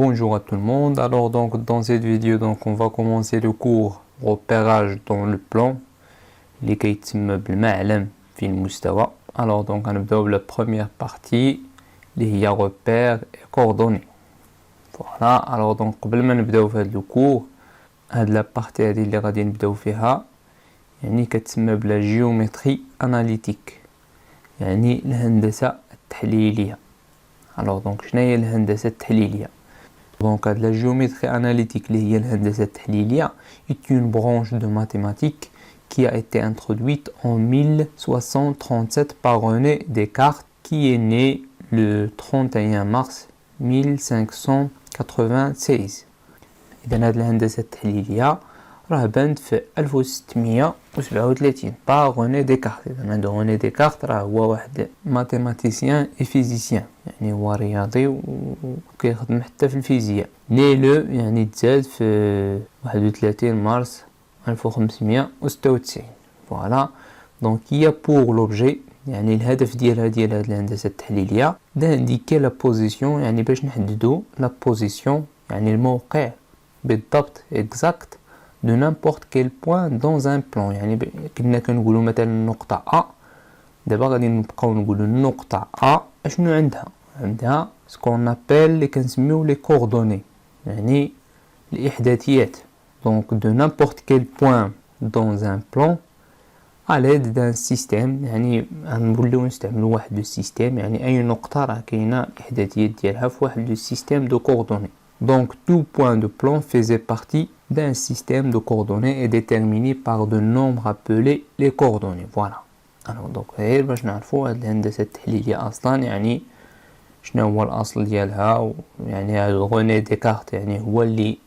Bonjour à tout le monde. Alors donc dans cette vidéo on va commencer le cours repérage dans le plan اللي كيتسمى بالمعلم في المستوى. Alors donc غنبداو la première partie اللي هي repères et coordonnées. Voilà. Alors donc قبل ما نبداو في هذا le cours هاد لا بارتي هذه اللي غادي نبداو فيها يعني كتسمى بلا جيومتري اناليتيك، يعني الهندسة التحليلية. Alors donc شنو هي الهندسة التحليلية؟ Donc la géométrie analytique, est une branche de mathématiques qui a été introduite en 1067 par René Descartes, qui est né le 31 mars 1596. إذن هذه الهندسة التحليلية راه بانت في 1637 par René Descartes. إذن هذا René Descartes راه هو واحد ماتيماتيسيان et physicien، يعني هو رياضي وكيخدم حتى في الفيزياء. ني لو يعني تزاد في 31 مارس 1596. فوالا دونك هي بور لوبجي، يعني الهدف ديالها ديال هذه الهندسة التحليلية d'aindiquer la position، يعني باش نحددو la position يعني الموقع بالضبط exact de n'importe quel point dans un plan. يعني كنا كنقولوا مثلا النقطة A، دابا غادي نبقاو نقولوا النقطة A اشنو عندها سكون ابل اللي كنسميو لي كوردوني، يعني الإحداثيات. donc de n'importe quel point dans un plan à l'aide d'un système، يعني غنوليو نستعملوا واحد لو سيستيم، يعني اي نقطة راه كاينة الإحداثيات ديالها في واحد لو سيستيم دو كوردوني. donc tout point de plan faisait partie d'un système de coordonnées est déterminé par de nombres appelés les coordonnées. voilà. alors donc غير باش نعرفوا هاد الهندسة التحليلية اصلا يعني شنو هو الاصل ديالها، يعني غوني ديكارت يعني هو اللي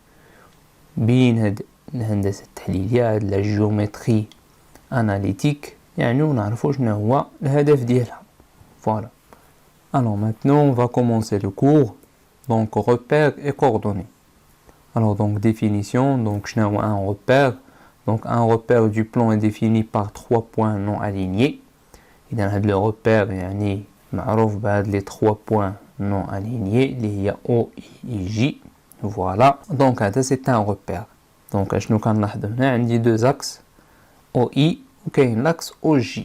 بين هاد الهندسة التحليلية، هاد لا جيومتري اناليتيك، يعني ونعرفوا شنو هو الهدف ديالها. voilà. alors maintenant on va commencer le cours. donc repères et coordonnées. alors donc définition. donc شنو هو un repère؟ donc un repère du plan est défini par 3 points non alignés. إذا هاد le repère يعني معروف بهاد les 3 points non alignés اللي هي O, I et J. voilà. donc هذا c'est un repère. donc اشنو كنلاحظوا هنا؟ عندي deux axes OI وكاين l'axe OJ.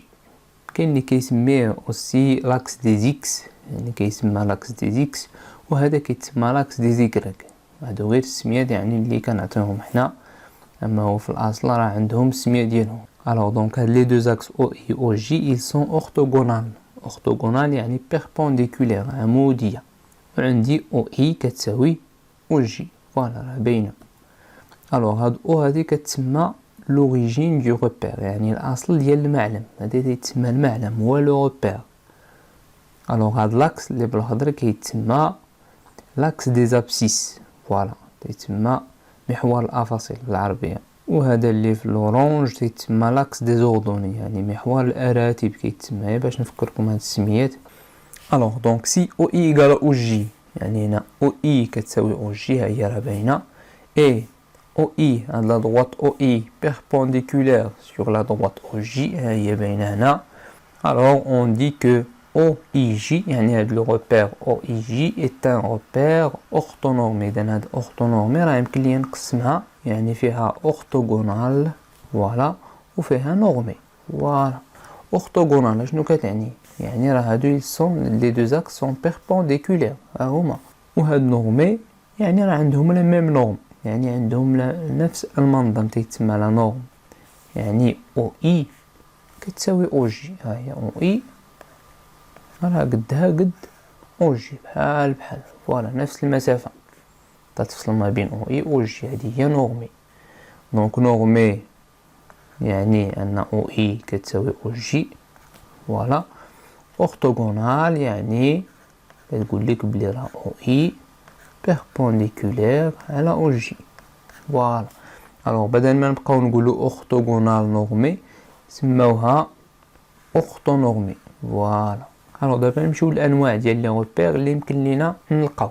كاين اللي كيسميه aussi l'axe des X، يعني كيسمى l'axe des X، وهذا كيتسمى l'axe des Y. هادو غير السميات يعني اللي كنعطيوهم حنا، اما هو في الاصل راه عندهم السميه ديالهم. alors donc les deux axes OI et OJ ils sont orthogonales. orthogonal يعني perpendiculaire عمودية، وعندي OI كتساوي OJ. فوالا راه باينة. alors هاد O هادي كتسمى l'origine du repère، يعني الأصل ديال المعلم. هادي تيتسمى المعلم هو لو repère. alors هاد لاكس اللي بالهضر كيتسمى لاكس دي زابسيس. فوالا تيتسمى محور الأفاصيل بالعربية. وهذا اللي في لورانج تيتسمى لاكس دي زوردوني، يعني محور الأراتب كيتسمى، باش نفكركم هاد السميات. alors donc si OI égale OJ، يعني هنا OI كتساوي OJ ها هي راه باينة، et OI à la droite OI perpendiculaire sur la droite OJ ها هي باينة هنا. alors on dit que OIJ يعني le repère OIJ est un repère orthonormé. إذن هاد orthonormé راه يمكن لي نقسمها، يعني فيها orthogonal voilà وفيها normé. voilà. orthogonal اشنو كتعني؟ يعني راه هادو les deux axes sont perpendiculaires ها هما. وهاد normé يعني راه عندهم la même norme، يعني عندهم نفس المنظم تيتسمى لا نورم. يعني OI كتساوي OJ، ها هي OI راه قدها قد OJ بحال فوالا نفس المسافة تتفصل ما بين OI و OJ. هذه هي نورمي. دونك نورمي يعني أن OI كتساوي OJ. فوالا. أورتوغونال يعني كتقول لك بلي راه OI بيربونديكولير على OJ. فوالا. الوغ بدل ما نبقاو نقولو أورتوغونال نورمي سماوها أورتونورمي. فوالا. alors دابا نمشيو للانواع ديال لي روبير اللي يمكن لينا نلقاو.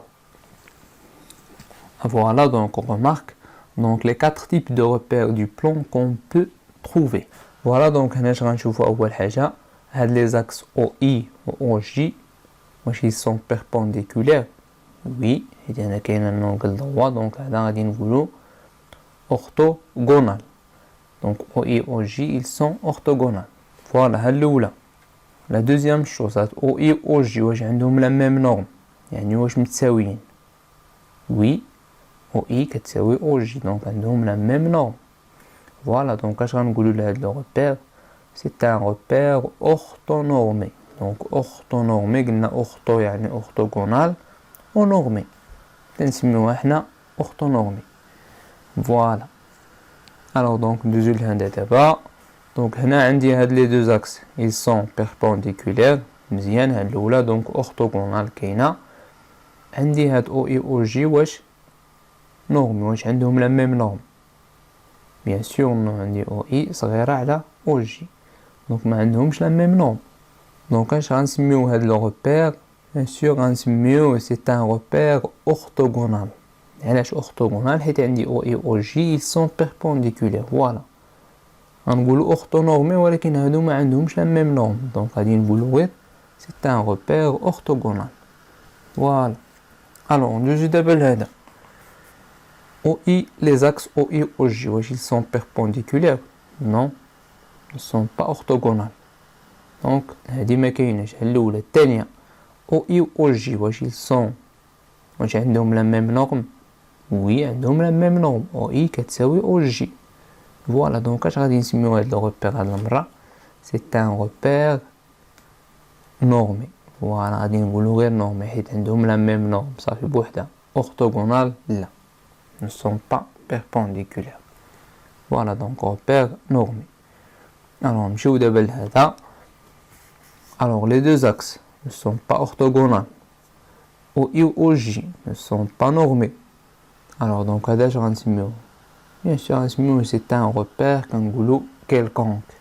voilà donc on remarque donc les 4 types de repères du plan qu'on peut trouver. voilà donc هنا اش غنشوفوا اول حاجه هاد les axes OI و OJ واش ils sont perpendiculaires. وي حيت هنا كاين un angle droit دونك هذا غادي نقولو orthogonal. Donc O et OJ ils sont orthogonales. Voilà ها الأولى. La deuxième chose O et OJ واش عندهم la même norme يعني واش متساويين. Oui OI كتساوي OJ donc عندهم la même norme. Voilà donc اش غنقولو لهاد لو repère c'est un repère orthonormé. Donc orthonormé قلنا ortho يعني orthogonal وnormé كنسميوها حنا orthonormé. Voilà. Alors donc ندوزو لهنا دابا. Donc هنا عندي هاد لي deux axes ils sont perpendiculaires مزيان. هاد الاولى donc orthogonal كاينه. عندي هاد او اي او جي واش نورمي واش عندهم لا ميم نورم. بيان سور عندي او اي صغيره على او جي دونك ما عندهمش لا ميم نورم. دونك اش غنسميو هاد لو روبير بيان سور غنسميوه سي ان روبير orthogonal. علاش orthogonal حيت عندي او اي او جي ils sont perpendiculaires. فوالا غنقولوا orthonormé ولكن هادو ما عندهمش لا ميم نورم دونك غادي نقولوا غير سي ان روبير orthogonal. فوالا. Alors on ندوزو دابا لهذا OI les axes OI OJ واش ils sont perpendiculaires. Non ils sont pas orthogonales دونك هادي ما كايناش. الاولى. الثانيه OI OJ واش ils sont واش عندهم لا ميم نورم. وي عندهم لا ميم نورم OI كتساوي OJ. فوالا دونك اش غادي نسميو هاد لو روبير هاد المره سي ان روبير نورمي. فوالا غادي نقولو غير نورمي حيت عندهم لا ميم نورم صافي بوحدها. orthogonal لا ne sont pas perpendiculaires. Voilà donc repère normé. Alors نمشيو دابا لهذا. Alors les deux axes ne sont pas orthogonales. OI ou OJ ne sont pas normés. Alors donc هذا اش غنسميوه bien sûr غنسميوه c'est un repère كنقولو quelconque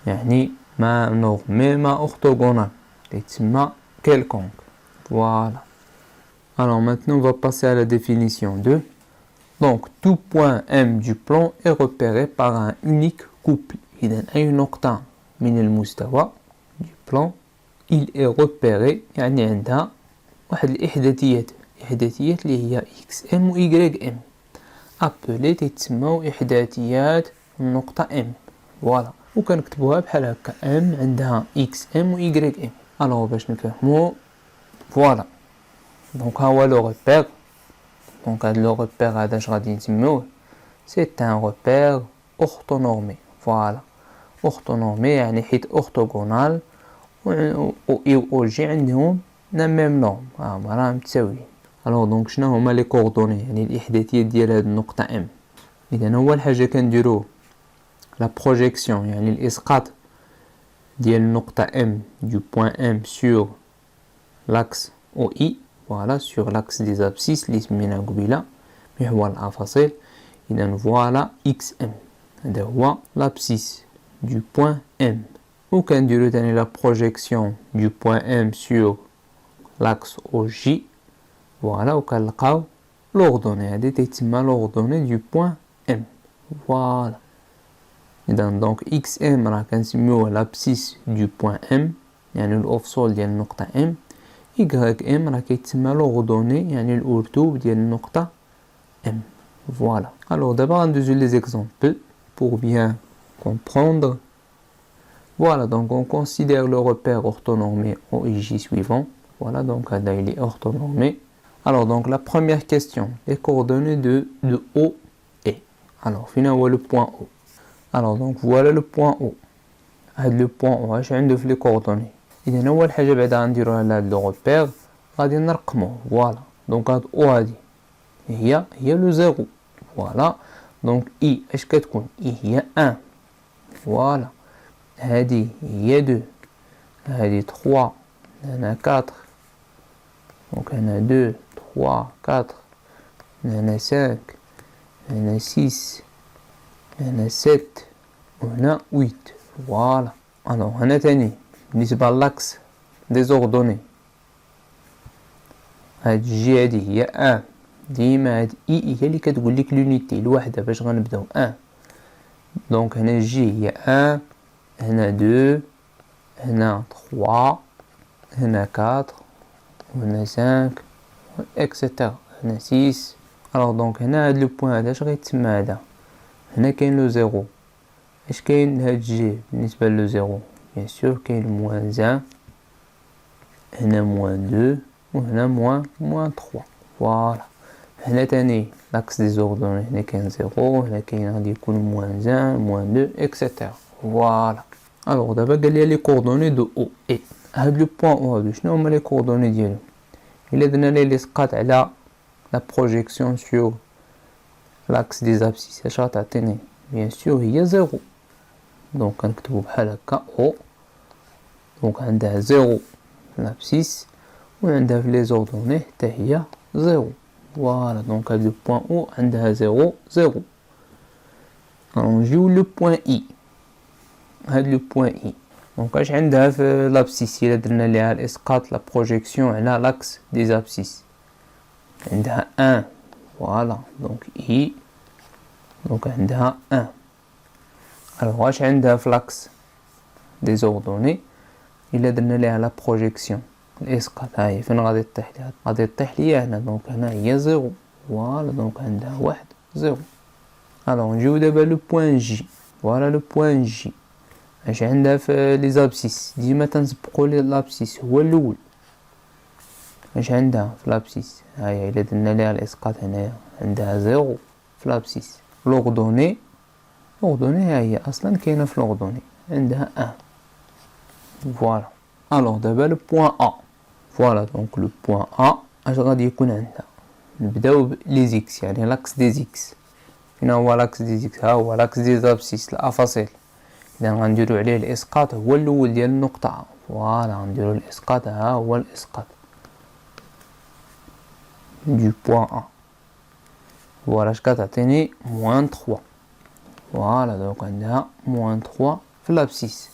يعني ما normé ما orthogonal يتسمى quelconque. Voilà. Alors maintenant on va passer à la définition de. Donc tout point M du plan est repéré par un unique couple. إذا أي نقطة من المستوى du plan il est repéré يعني عندها واحد الإحداثيات اللي هي XM و YM appelé تتسموا إحداثيات النقطة M. فوالا وكنكتبوها بحال هكا M عندها XM و YM. alors باش نفهمو فوالا دونك ها هو لو repère. Donc le repère هذا اش غادي نسميوه c'est un repère orthonormé. Voilà orthonormé يعني حيت orthogonal و اي و جي عندهم لا ميم نورم هما متساويين. الوغ دونك شنو هما لي كوردوني يعني الاحداثيات ديال هاد النقطه ام. اذا اول حاجه كنديرو لا بروجيكسيون يعني الاسقاط ديال النقطه ام du point M sur l'axe OI. Voilà sur l'axe des abscisses اللي سميناه قبيله محور الافاصيل. اذا فوالا XM هذا هو l'abscisse du point M. وكنديرو ثاني لا بروجيكسيون du point M sur l'axe OJ. فوالا وكنلقاو لوردوني هذه تيتسمى لوردوني du point M. فوالا اذا دونك XM راه كنسميوه l'abscisse du point M يعني الافصول ديال النقطه M. YM راه كيتسمى لوردوني يعني الأرتوب ديال النقطة M. Voilà. Alors d'abord on utilise les exemples pour bien comprendre. Voilà donc on considère le repère orthonormé OIJ suivant. Voilà donc là il est orthonormé. Alors donc la première question, les coordonnées de O et. Alors finalement le point O. Alors donc voilà le point O. Le point O اش عنده في les coordonnées. إذا أول حاجة بعدا غنديروها لهاد لو روبير غادي نرقموه. فوالا دونك هاد أو هادي هي لو زيرو. فوالا دونك إي اش كتكون إي هي أن. فوالا هادي هي دو هادي تخوا هنا كاتر دونك هنا دو تخوا كاتر هنا سانك هنا سيس هنا سيت وهنا ويت. فوالا ألوغ هنا تاني بالنسبة لاكس ديزوردوني هاد جي هادي هي ان ديما هاد اي هي اللي كتقول لك لونيتي الوحده باش غنبداو ان. دونك هنا جي هي ان هنا دو هنا 3 هنا 4 هنا 5 اكسيتيرا. هنا 6. الوغ دونك هنا هاد لو بوين هذا اش غيتسمى هذا؟ هنا كاين لو زيرو. اش كاين هاد جي بالنسبه لو زيرو؟ بيان سور كاين موان 1، هنا موان 2 وهنا موان 3. فوالا. هنا تاني لاكس ديزوردوني، هنا كاين زيرو، هنا كاين غادي يكون موان 1 موان 2 اكسيتيرا. فوالا. الوغ دابا قال لي لي كوردوني دو او اي. هاد لو بوين او هادو شنو هما لي كوردوني ديالو؟ الا درنا ليه ليسقاط على لا بروجيكسيون سور لاكس دي زابسيس اش غتعطيني؟ بيان سور هي زيرو. دونك كنكتبو بحال هكا او. دونك عندها زيرو في لابسيس وعندها في لي زوردوني حتى هي زيرو. فوالا. دونك هاد لو بوين او عندها زيرو زيرو. نجيو لو بوين اي. هاد لو بوين اي دونك اش عندها في لابسيس الا درنا ليها الاسقاط لا بروجيكسيون على لاكس دي زابسيس؟ عندها 1. فوالا. دونك اي دونك عندها 1. الوغ واش عندها في لاكس دي زوردوني الا درنا ليها لا بروجيكسيون الاسقاط؟ هاهي فين غادي طيح ليها؟ غادي طيح ليا هنا. دونك هنا هي زيرو. فوالا. دونك عندها 1 0. الوغ نجيو دابا لو بوين جي. فوالا لو بوين جي اش عندها في لي زابسيس؟ ديما تنسبقو لي لابسيس هو الاول. اش عندها في لابسيس؟ هاهي الا درنا ليها الاسقاط هنايا عندها زيرو في لابسيس. لوغدوني ها هي اصلا كاينه في لوغدوني عندها 1. فوالا. الوغ دابا لو بوين ا. فوالا. دونك لو بوين ا اش غادي يكون عندها؟ نبداو لي زيكس يعني لاكس دي زيكس. هنا هو لاكس دي زيكس، ها هو لاكس دي زابسيس الافاصيل. اذا غنديرو عليه الاسقاط هو الاول ديال النقطه. فوالا. غنديرو الاسقاط، ها هو الاسقاط du point A. فوالا. اش كتعطيني؟ موان 3. فوالا. دونك عندها موان 3 في لابسيس.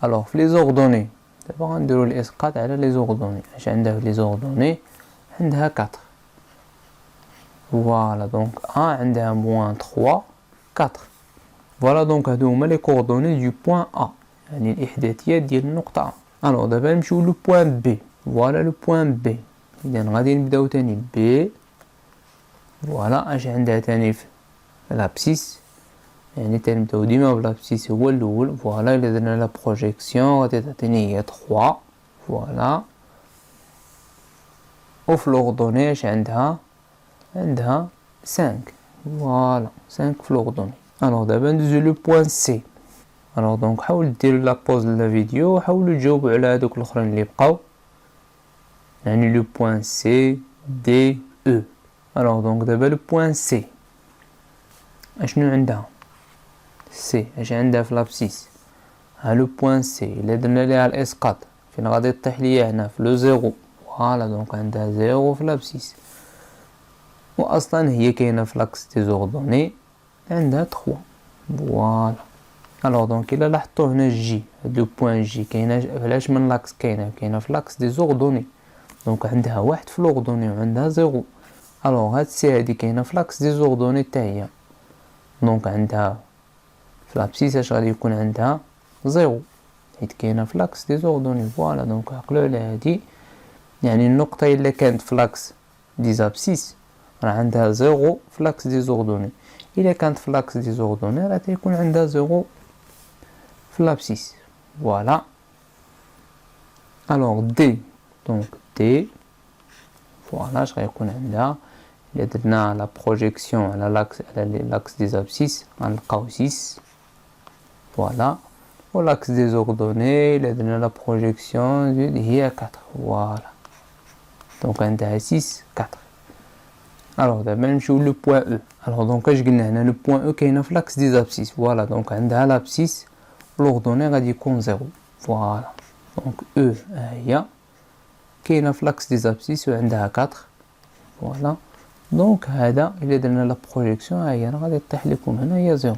الوغ في لي زوردوني دابا غنديرو الاسقاط على لي زوردوني. اش عندها في لي زوردوني؟ عندها 4. فوالا. دونك ا عندها موان 3 4. فوالا. دونك هادو هما لي كوردوني دو بوين ا يعني الاحداثيات ديال النقطه ا. الوغ دابا نمشيو لو بوين بي. فوالا لو بوين بي. اذا غادي نبداو تاني بي. فوالا. اش عندها تاني في لابسيس؟ يعني تنبداو ديما بلابسيس هو الاول. فوالا. الا درنا لا بروجيكسيون غادي تعطيني هي 3. فوالا. وفي لوغدوني اش عندها؟ عندها 5. فوالا. 5 في لوغدوني. الوغ دابا ندوزو لو بوين سي. الوغ دونك حاولوا ديروا لا بوز لا فيديو وحاولوا تجاوبوا على هذوك الاخرين اللي بقاو يعني لو بوين سي دي او. الوغ دونك دابا لو بوين سي اشنو عندها؟ سي اش عندها في لابسيس؟ ها لو بوين سي الا درنا ليها الاسقاط فين غادي طيح ليا؟ هنا في لو زيرو. فوالا. دونك عندها زيرو في لابسيس واصلا هي كاينه في لاكس دي زوردوني عندها 3. فوالا. الوغ دونك الا لاحظتوا هنا جي هاد لو بوين جي كاينه علاش من لاكس؟ كاينه في لاكس دي زوردوني. دونك عندها 1 في لوغدوني وعندها 0. الوغ هاد سي هادي كاينه في لاكس دي زوردوني حتى هي. دونك عندها في لابسيس اش غادي يكون عندها؟ 0 حيت كاينه في لاكس دي زوردوني. فوالا. دونك عقلوا على هادي يعني النقطه الا كانت في لاكس دي زابسيس راه عندها 0 في لاكس دي زوردوني. الا كانت في لاكس دي زوردوني راه تيكون عندها 0 في لابسيس. فوالا. الوغ دي. دونك دي. فوالا. اش غيكون عندها؟ الا درنا لا بروجيكسيون على لاكس دي زابسيس غنلقاو 6. فوالا. و لاكس دي زوردوني الا درنا لا بروجيكسيون هي 4. فوالا. دونك عندها 6 4. الوغ دابا نمشيو لو بوين او. الوغ دونك اش قلنا هنا؟ لو بوين او كاينه في لاكس دي زابسيس. فوالا. دونك عندها لابسيس لوغدوني غادي يكون 0. فوالا. دونك او ها هي كاينه في لاكس دي زابسيس وعندها 4. فوالا. دونك هذا الا درنا لا بروجيكسيون ها هي غادي طيح لكم هنا هي 0.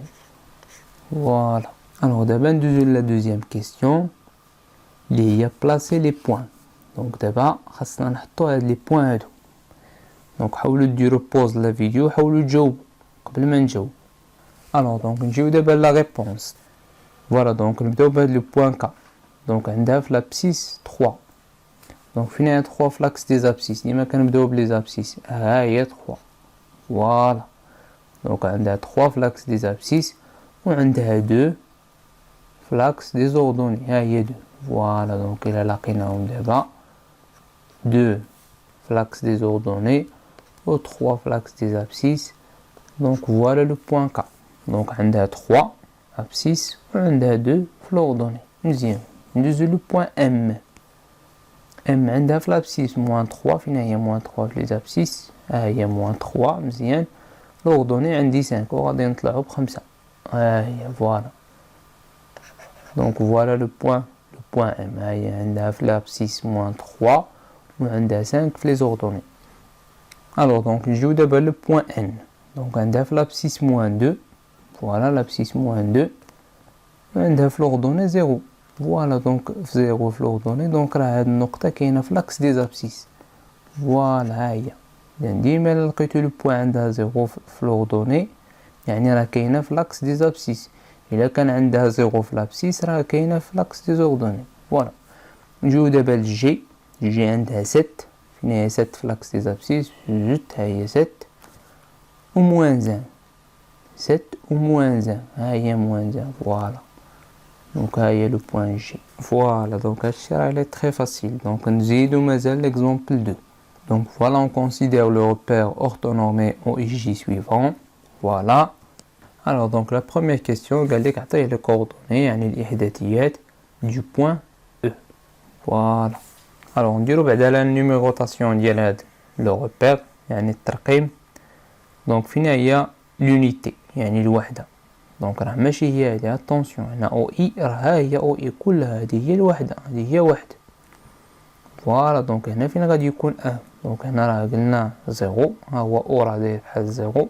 فوالا. الوغ دابا ندوزو لا دوزيام كيسيون اللي هي بلاسي لي بوين. دونك دابا خاصنا نحطو هاد لي بوين هادو. دونك حاولوا ديروا بوز لا فيديو حاولوا تجاوبوا قبل ما نجاوب. الوغ دونك نجيو دابا لا ريبونس. فوالا. دونك نبداو بهاد لو بوين كا. دونك عندها في لابسيس 3. دونك فين هي 3 في لاكس دي زابسيس؟ ديما كنبداو بلي زابسيس، ها هي 3 فوالا. دونك عندها 3 في لاكس دي زابسيس وعندها 2 في لاكس دي زوردوني، ها هي 2 فوالا. دونك الى لقيناهم دابا 2 في لاكس دي زوردوني و 3 في لاكس دي زابسيس، دونك فوالا لو بوين كا. دونك عندها 3 ابسيس وعندها 2 في لوردوني. مزيان، ندوزو لو بوين ام. ام عندها في لابسيس موان 3، فين هي موان 3 في لي زابسيس؟ ها هي موان 3 مزيان. لوردوني عندي 5 وغادي نطلعو ب5، ها هي فوالا. دونك فوالا لو بوين ام، ها هي عندها في لابسيس موان 3 وعندها 5 في لي زوردوني. الوغ دونك نجيو دابا لو بوين ان. دونك عندها في لابسيس موان 2، فوالا لابسيس موان 2 وعندها في لوردوني 0 فوالا. دونك في 0 في لوردوني، دونك راه هاد النقطة كاينة في لاكس دي زابسيس فوالا. ها هي يعني ديما الا لقيتو لو بوين عندها 0 في لوردوني يعني راه كاينة في لاكس دي زابسيس. الا كان عندها 0 في لابسيس راه كاينة في لاكس دي زوردوني فوالا. نجيو دابا للجي. جي عندها 7، فين هي 7 في لاكس دي زابسيس؟ جوست ها هي 7 و موان 1، 7 و موان 1، ها هي موان 1 فوالا. دونك ها هي لو بوين جي فوالا. دونك هادشي راه لي تري فاسيل. دونك نزيدو مازال ليكزومبل 2. دونك فوالا on considère le repère orthonormé au IJ suivant voilà. alors donc la première question قال لك عطيه لي كوردوني يعني الاحداثيات du point E voilà. alors نديرو بعدا لا نيميروطاسيون ديال هاد لو repère يعني الترقيم. دونك فين هي لونيتي يعني الوحده؟ دونك راه ماشي هي هادي، اتونسيون هنا او اي راه ها هي او اي كلها، هادي هي الوحده، هادي هي واحد فوالا. دونك هنا فين غادي يكون ان؟ دونك هنا راه قلنا 0، ها هو او راه داير بحال 0،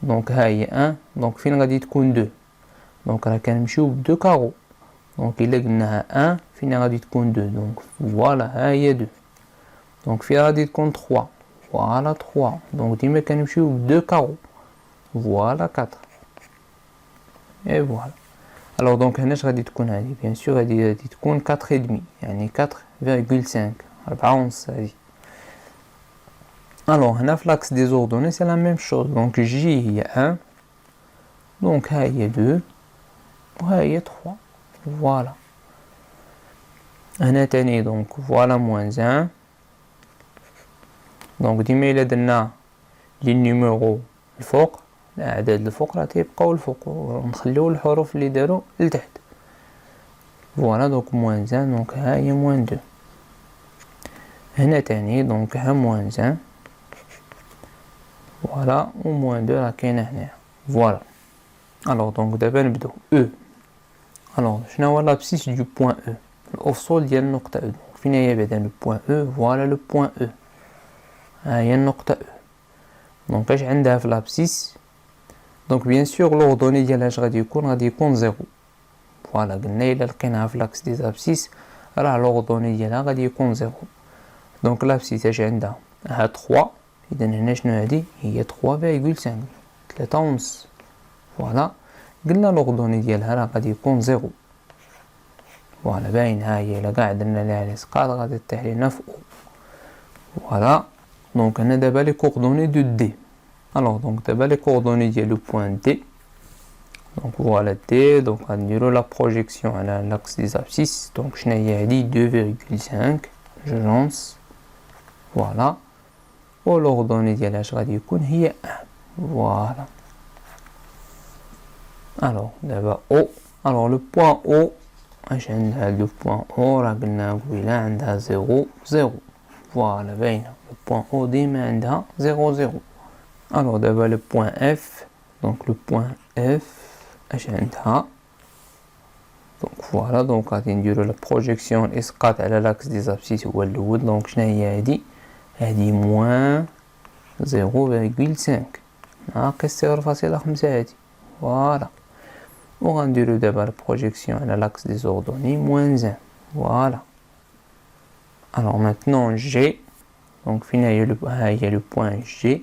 دونك ها هي ان. دونك فين غادي تكون 2؟ دونك راه كنمشيو ب 2 كارو. دونك الا قلناها ان فين غادي تكون 2؟ دونك فوالا ها هي 2. دونك فين غادي تكون 3؟ فوالا 3. دونك ديما كنمشيو ب 2 كارو فوالا 4 اي فوالا. الوغ دونك هنا اش غادي تكون هادي؟ بيان سور غادي تكون 4.5 يعني 4,5 4 ونص هادي. الوغ هنا في لاكس دي زوردوني سي لا ميم شوز. دونك جي هي 1، دونك ها هي 2 وها هي 3 فوالا. هنا تاني دونك فوالا موان 1. دونك ديما الا درنا لي نيميرو الفوق الاعداد الفوق راه تيبقاو الفوق ونخليو الحروف اللي داروا لتحت فوالا. دونك موان 1 دونك ها هي موان 2. هنا تاني دونك ها موان 1 فوالا و موان 2 راه كاينه هنايا فوالا. الوغ دونك دابا نبداو او. الوغ شنو هو لابسيس دو بوين او؟ الافصول ديال النقطه او. فين هي بعدا لو بوين او؟ فوالا لو بوين او ها هي النقطه او. دونك اش عندها في لابسيس؟ دونك بيان سور لوردوني ديالها اش غادي يكون 0 فوالا. قلنا الا لقيناها في لاكس دي زابسيس راه لوردوني ديالها غادي يكون 0. دونك لابسيس اش عندها؟ ها 3، اذا هنا شنو هادي؟ هي 3.5 3 ونص فوالا. قلنا لوردوني ديالها راه غادي يكون 0 فوالا باين. ها هي الا كاع درنا ليها ليسقاط غادي طيح لينا في او فوالا. دونك هنا دابا لي كوردوني دو دي. الوغ دونك دابا لي كوردوني ديال لو بوين دي. دونك فوالا دي. دونك غنديرو لا بروجيكسيون على لاكس دي زابسيس. دونك شنو هي هادي؟ 2.5 جو لونس فوالا. و لوردوني ديالها اش غادي يكون؟ هي 1 فوالا. الوغ دابا او. الوغ لو بوين او اش عندها؟ لو بوين او راه قلنا قبيله عندها 0 0 فوالا باينه. لو بوين او ديما عندها 0 0. الوغ دابا لو بوين اف. دونك لو بوين اف اش عندها؟ دونك فوالا. دونك غادي نديرو لا بروجيكسيون اسقاط على لاكس دي زابسيس هو الاول. دونك شنو هي هادي؟ هادي موان 0.5 ناقص 0.5 هادي فوالا. و غنديرو دابا لا بروجيكسيون على لاكس دي زوردوني موان 1 فوالا. الوغ مانتنون جي. دونك فين هي ها هي لو بوين جي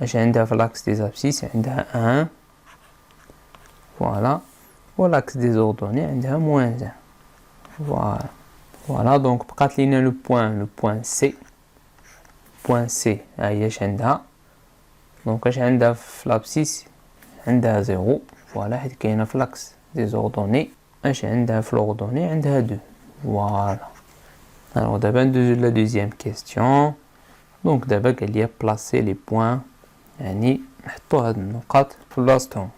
اش عندها في لاكس دي زابسيس؟ عندها 1 فوالا. و لاكس دي زوردوني عندها موان 1 فوالا. فوالا دونك بقات لينا لو بوين سي. بوين سي ها هي اش عندها، دونك اش عندها في لابسيس؟ عندها زيرو فوالا حيت كاينه في لاكس دي زوردوني. اش عندها في لوردوني؟ عندها دو فوالا. الوغ دابا ندوزو لا دوزيام كيستيون. دونك دابا قال لي بلاسي لي بوين، يعني نحطو هاد النقاط في بلاصتهم.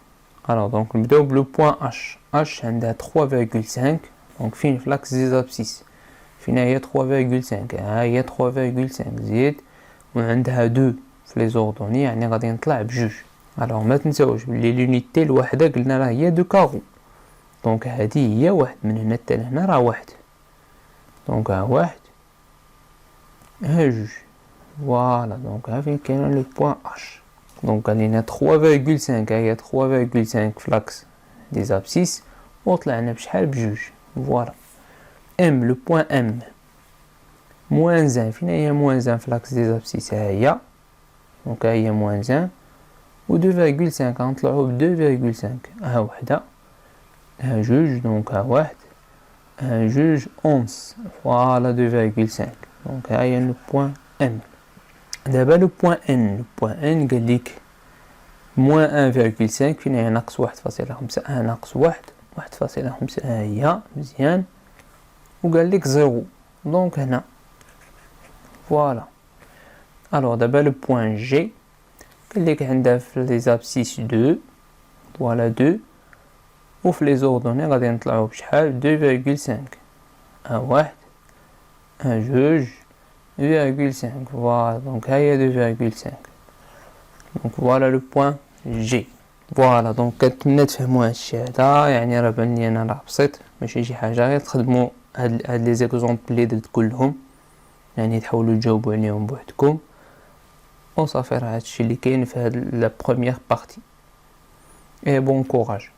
الوغ دونك نبداو بلو بوين اش. اش عندها 3.5 دونك فين في لاكس دي زابسيس؟ فين هي 3.5؟ ها هي 3.5 زيد وعندها 2 في لي زوردوني، يعني غادي نطلع بجوج. الوغ ما تنساوش بلي لونيتي الوحده قلنا راه هي دو كارو، دونك هادي هي واحد، من هنا حتى لهنا راه واحد، دونك ها واحد ها جوج فوالا. دونك ها فين كاين لو بوين اش. دونك علينا 3.5 هي 3.5 في لاكس دي زابسيس وطلعنا بشحال؟ بجوج فوالا. ام لو بوين ام موان زان، فين هي موان زان في لاكس دي زابسيس؟ ها هي، دونك ها هي موان زان و 2.5 غنطلعو ب 2.5. ها وحده ها جوج، دونك ها واحد ها جوج 11 فوالا 2.5. دونك ها هي لو بوين ام. دابا لو بوين ان. لو بوين ان قال لك موان 1.5 فين هي ناقص 1.5. ها ناقص 1.5 ها هي مزيان، وقال لك زيرو دونك هنا فوالا. الوغ دابا لو بوين جي قال لك عندها في لي زابسيس 2 فوالا 2 وفي لي زوردوني غادي نطلعو بشحال؟ 2.5. ها واحد ها جوج 2.5 فوالا. دونك ها هي 2.5. دونك فوالا لو بوين جي. فوالا دونك كنتمنى تفهموا هادشي هذا، يعني راه بان لي انا راه بسيط ماشي شي حاجه، غير تخدموا هاد لي زيكزومبل اللي درت كلهم، يعني تحاولوا تجاوبوا عليهم بوحدكم وصافي. راه هادشي اللي كاين في هاد لا بروميير بارتي. اي بون كوراج.